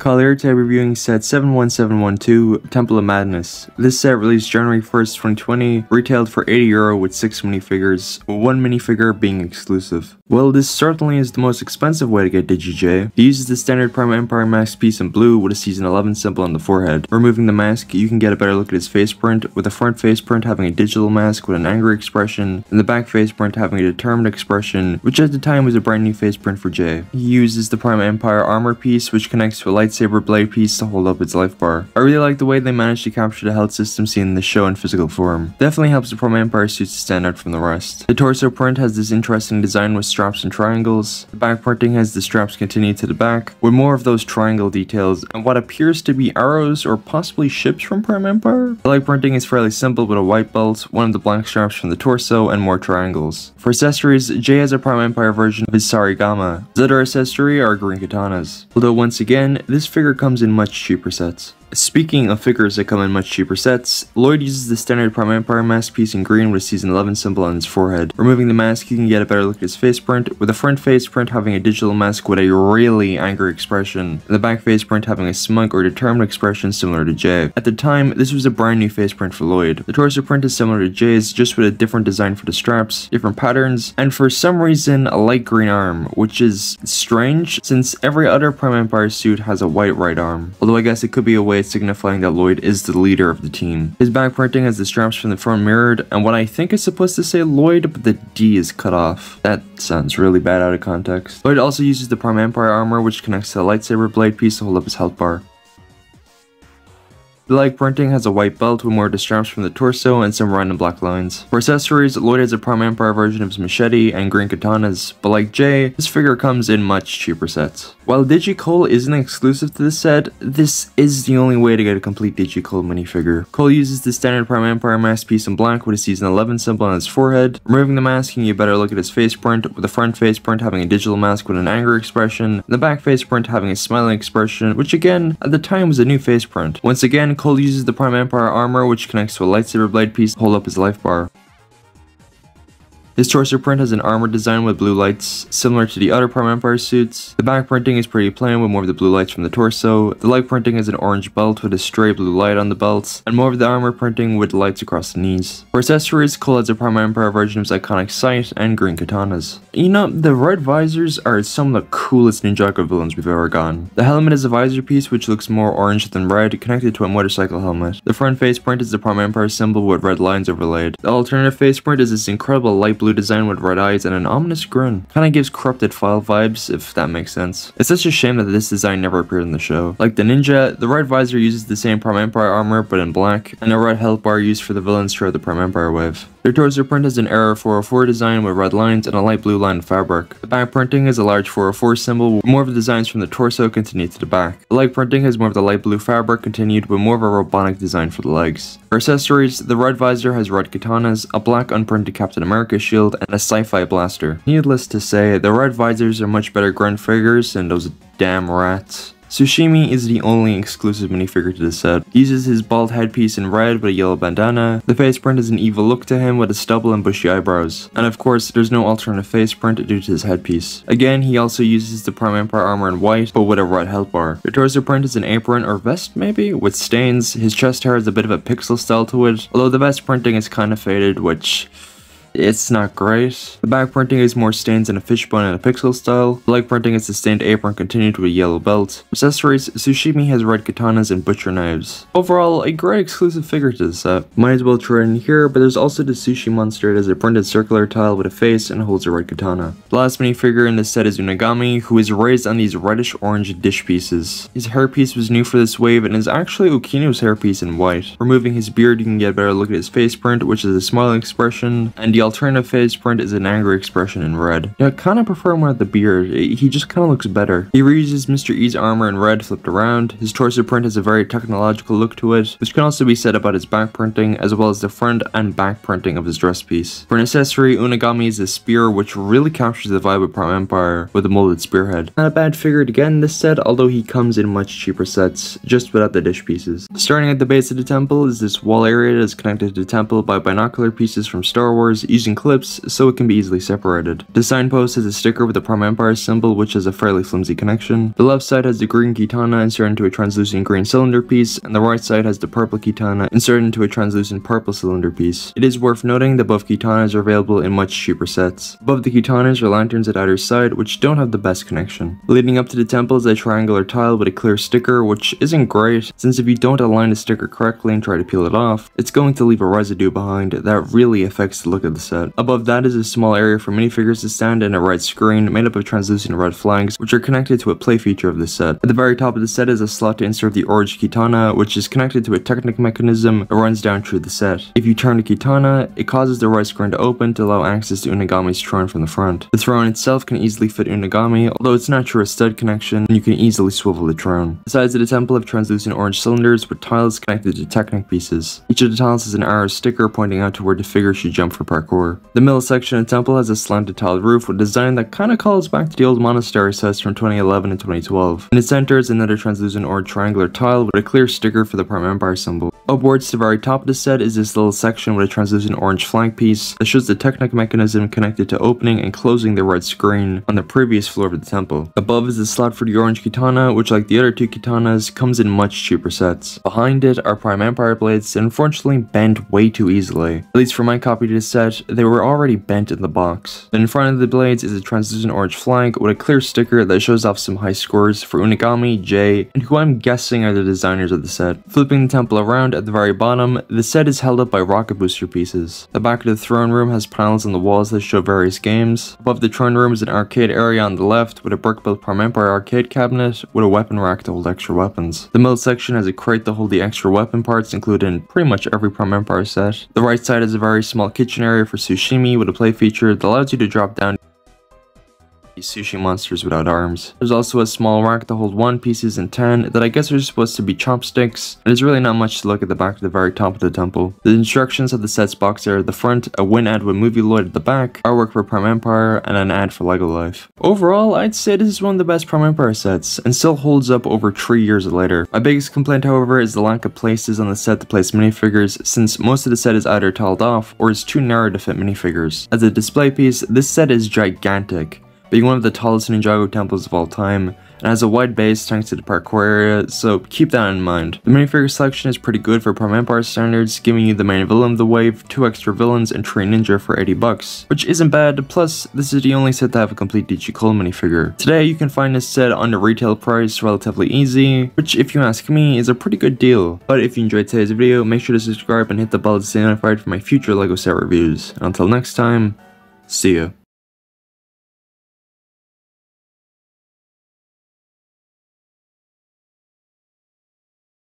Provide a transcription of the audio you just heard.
Collier tab reviewing set 71712 Temple of Madness. This set released January 1st, 2020, retailed for €80 with 6 minifigures, one minifigure being exclusive. Well, this certainly is the most expensive way to get DigiJ. It uses the standard Prime Empire mask piece in blue with a Season 11 symbol on the forehead. Removing the mask, you can get a better look at his face print, with the front face print having a digital mask with an angry expression, and the back face print having a determined expression, which at the time was a brand new face print for Jay. He uses the Prime Empire armor piece, which connects to a lightsaber blade piece to hold up its life bar. I really like the way they managed to capture the health system seen in the show in physical form. Definitely helps the Prime Empire suits to stand out from the rest. The torso print has this interesting design with straps and triangles. The back printing has the straps continue to the back, with more of those triangle details and what appears to be arrows or possibly ships from Prime Empire. The leg printing is fairly simple with a white belt, one of the black straps from the torso, and more triangles. For accessories, Jay has a Prime Empire version of his Sarigama. His other accessory are green katanas. Although once again, this figure comes in much cheaper sets. Speaking of figures that come in much cheaper sets, Lloyd uses the standard Prime Empire mask piece in green with a Season 11 symbol on his forehead. Removing the mask, you can get a better look at his face print, with the front face print having a digital mask with a really angry expression, and the back face print having a smug or determined expression similar to Jay. At the time, this was a brand new face print for Lloyd. The torso print is similar to Jay's, just with a different design for the straps, different patterns, and for some reason a light green arm, which is strange since every other Prime Empire suit has a white right arm. Although I guess it could be a way signifying that Lloyd is the leader of the team. His back printing has the straps from the front mirrored, and what I think is supposed to say Lloyd, but the D is cut off. That sounds really bad out of context. Lloyd also uses the Prime Empire armor, which connects to the lightsaber blade piece to hold up his health bar. The leg printing has a white belt with more of the straps from the torso and some random black lines. For accessories, Lloyd has a Prime Empire version of his machete and green katanas, but like Jay, this figure comes in much cheaper sets. While DigiCole isn't exclusive to this set, this is the only way to get a complete DigiCole minifigure. Cole uses the standard Prime Empire mask piece in black with a Season 11 symbol on his forehead. Removing the mask, you can get a better look at his face print, with the front face print having a digital mask with an angry expression, and the back face print having a smiling expression, which again, at the time was a new face print. Once again, Cole uses the Prime Empire armor, which connects to a lightsaber blade piece to hold up his life bar. His torso print has an armor design with blue lights, similar to the other Prime Empire suits. The back printing is pretty plain with more of the blue lights from the torso. The leg printing has an orange belt with a stray blue light on the belt, and more of the armor printing with lights across the knees. For accessories, Cole has a Prime Empire version of his iconic sight and green katanas. You know, the red visors are some of the coolest Ninjago villains we've ever gotten. The helmet is a visor piece which looks more orange than red, connected to a motorcycle helmet. The front face print is the Prime Empire symbol with red lines overlaid. The alternative face print is this incredible light blue design with red eyes and an ominous grin. Kinda gives corrupted file vibes, if that makes sense. It's such a shame that this design never appeared in the show. Like the ninja, the red visor uses the same Prime Empire armor but in black, and a red health bar used for the villains throughout the Prime Empire wave. Their torso print has an Error 404 design with red lines and a light blue line of fabric. The back printing is a large 404 symbol, with more of the designs from the torso continue to the back. The leg printing has more of the light blue fabric continued with more of a robotic design for the legs. For accessories, the red visor has red katanas, a black unprinted Captain America shield, and a sci-fi blaster. Needless to say, the red visors are much better grunt figures than those damn rats. Sashimi is the only exclusive minifigure to the set. He uses his bald headpiece in red with a yellow bandana. The face print has an evil look to him with a stubble and bushy eyebrows. And of course, there's no alternate face print due to his headpiece. Again, he also uses the Prime Empire armor in white, but with a red health bar. The torso print is an apron or vest maybe, with stains. His chest hair has a bit of a pixel style to it, although the vest printing is kind of faded, which it's not great. The back printing is more stains in a fishbone and a pixel style. The leg printing is the stained apron continued with a yellow belt. For accessories, Sashimi has red katanas and butcher knives. Overall, a great exclusive figure to the set. Might as well throw it in here, but there's also the sushi monster that has a printed circular tile with a face and holds a red katana. The last minifigure in this set is Unagami, who is raised on these reddish orange dish pieces. His hairpiece was new for this wave and is actually Okino's hairpiece in white. Removing his beard, you can get a better look at his face print, which is a smiling expression, and the alternative face print is an angry expression in red. I kinda prefer him with the beard, he just kinda looks better. He reuses Mr. E's armor in red flipped around. His torso print has a very technological look to it, which can also be said about his back printing, as well as the front and back printing of his dress piece. For an accessory, Unagami is a spear, which really captures the vibe of Prime Empire with a molded spearhead. Not a bad figure to get in this set, although he comes in much cheaper sets, just without the dish pieces. Starting at the base of the temple is this wall area that is connected to the temple by binocular pieces from Star Wars. using clips so it can be easily separated. The signpost has a sticker with the Prime Empire symbol, which has a fairly flimsy connection. The left side has the green katana inserted into a translucent green cylinder piece, and the right side has the purple katana inserted into a translucent purple cylinder piece. It is worth noting that both katanas are available in much cheaper sets. Above the katanas are lanterns at either side, which don't have the best connection. Leading up to the temple is a triangular tile with a clear sticker, which isn't great, since if you don't align the sticker correctly and try to peel it off, it's going to leave a residue behind that really affects the look of the set. Above that is a small area for minifigures to stand and a red screen made up of translucent red flags, which are connected to a play feature of this set. At the very top of the set is a slot to insert the orange katana, which is connected to a Technic mechanism that runs down through the set. If you turn the katana, it causes the right screen to open to allow access to Unagami's throne from the front. The throne itself can easily fit Unagami, although it's not through a stud connection, and you can easily swivel the throne. The sides of the temple have translucent orange cylinders with tiles connected to Technic pieces. Each of the tiles has an arrow sticker pointing out to where the figure should jump for parkour. The middle section of the temple has a slanted tiled roof with a design that kinda calls back to the old monastery sets from 2011 and 2012. In the center is another translucent orange triangular tile with a clear sticker for the Prime Empire symbol. Upwards to the very top of the set is this little section with a translucent orange flank piece that shows the Technic mechanism connected to opening and closing the red screen on the previous floor of the temple. Above is the slot for the orange katana, which like the other two katanas comes in much cheaper sets. Behind it are Prime Empire blades that unfortunately bend way too easily. At least for my copy of the set, they were already bent in the box. Then in front of the blades is a translucent orange flag with a clear sticker that shows off some high scores for Unagami, Jay, and who I'm guessing are the designers of the set. Flipping the temple around at the very bottom, the set is held up by rocket booster pieces. The back of the throne room has panels on the walls that show various games. Above the throne room is an arcade area on the left with a brick-built Prime Empire arcade cabinet with a weapon rack to hold extra weapons. The middle section has a crate to hold the extra weapon parts included in pretty much every Prime Empire set. The right side is a very small kitchen area for Sashimi with a play feature that allows you to drop down these sushi monsters without arms. There's also a small rack to hold 1 pieces and 10 that I guess are supposed to be chopsticks, and there's really not much to look at the back of the very top of the temple. The instructions of the set's box are at the front, a win ad with movie Lloyd at the back, artwork for Prime Empire, and an ad for Lego Life. Overall, I'd say this is one of the best Prime Empire sets, and still holds up over 3 years later. My biggest complaint, however, is the lack of places on the set to place minifigures, since most of the set is either tiled off, or is too narrow to fit minifigures. As a display piece, this set is gigantic, being one of the tallest Ninjago temples of all time, and has a wide base thanks to the parkour area, so keep that in mind. The minifigure selection is pretty good for Prime Empire standards, giving you the main villain of the wave, 2 extra villains, and 3 ninja for 80 bucks, which isn't bad, plus this is the only set to have a complete DJ Cole minifigure. Today you can find this set under retail price relatively easy, which if you ask me is a pretty good deal. But if you enjoyed today's video, make sure to subscribe and hit the bell to stay notified for my future LEGO set reviews. And until next time, see ya.